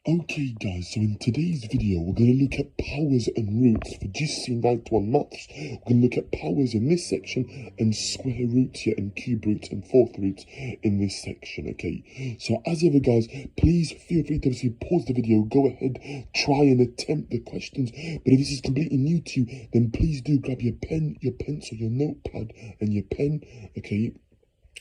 Okay guys, so in today's video we're going to look at powers and roots for GCSE 9-1 maths. We're going to look at powers in this section and square roots here and cube roots and fourth roots in this section, okay? So as ever guys, please feel free to obviously pause the video, go ahead, try and attempt the questions, but if this is completely new to you, then please do grab your pen, your pencil, your notepad and your pen, okay?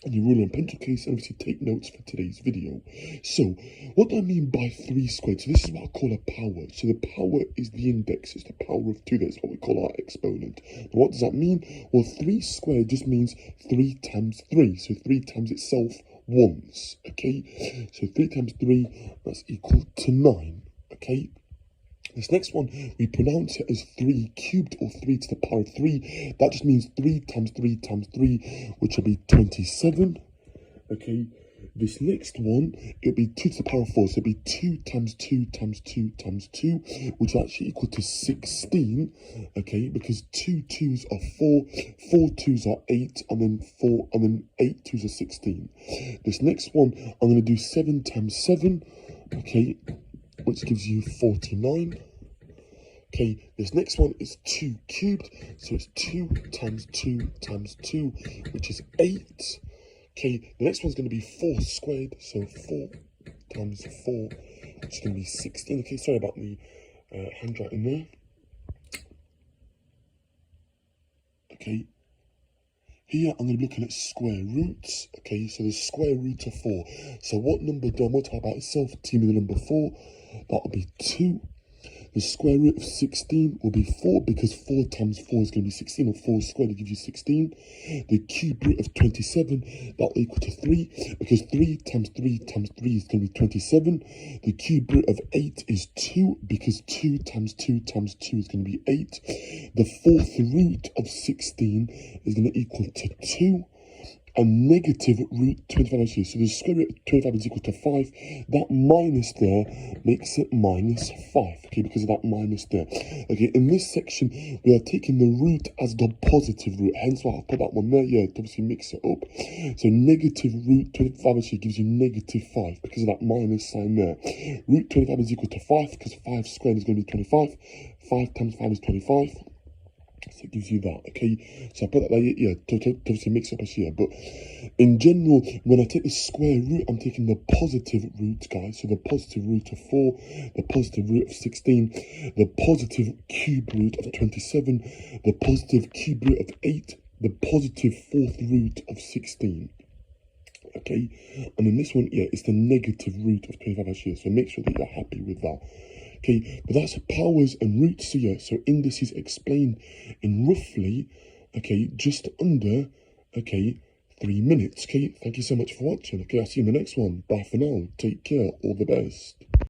And your ruler and pencil case, and obviously take notes for today's video. So, what do I mean by 3 squared? So this is what I call a power. So the power is the index, it's the power of 2, that's what we call our exponent. Now what does that mean? Well, 3 squared just means 3 times 3, so 3 times itself once, okay? So 3 times 3, that's equal to 9, okay? This next one, we pronounce it as 3 cubed or 3 to the power of 3. That just means 3 times 3 times 3, which will be 27. Okay, this next one, it'll be 2 to the power of 4. So it'll be 2 times 2 times 2 times 2, which will actually equal to 16. Okay, because 2 2s are 4, 4 2s are 8, and then 8 2s are 16. This next one, I'm going to do 7 times 7. Okay, which gives you 49. Okay, this next one is 2 cubed, so it's 2 times 2 times 2, which is 8. Okay, the next one's going to be 4 squared, so 4 times 4, which is going to be 16. Okay, sorry about the handwriting there. Okay, here I'm going to be looking at square roots. Okay, so the square root of 4. So what number do I multiply by itself? Team with the number 4. That will be 2. The square root of 16 will be 4 because 4 times 4 is going to be 16, or 4 squared will give you 16. The cube root of 27, that will equal to 3 because 3 times 3 times 3 is going to be 27. The cube root of 8 is 2 because 2 times 2 times 2 is going to be 8. The fourth root of 16 is going to equal to 2. And negative root 25 is here. So the square root of 25 is equal to 5. That minus there makes it minus 5, okay, because of that minus there. Okay, in this section, we are taking the root as the positive root, hence why I've put that one there, yeah, to obviously mix it up. So negative root 25 actually gives you negative 5, because of that minus sign there. Root 25 is equal to 5, because 5 squared is going to be 25. 5 times 5 is 25. So it gives you that, okay? So I put that there, yeah, to obviously mix up as here. But in general, when I take the square root, I'm taking the positive root, guys. So the positive root of 4, the positive root of 16, the positive cube root of 27, the positive cube root of 8, the positive fourth root of 16. Okay? And then this one, yeah, it's the negative root of 25 as here. So make sure that you're happy with that. Okay, but that's powers and roots. So yeah, so indices explained in roughly, okay, just under, okay, 3 minutes. Okay, thank you so much for watching. Okay, I'll see you in the next one. Bye for now. Take care. All the best.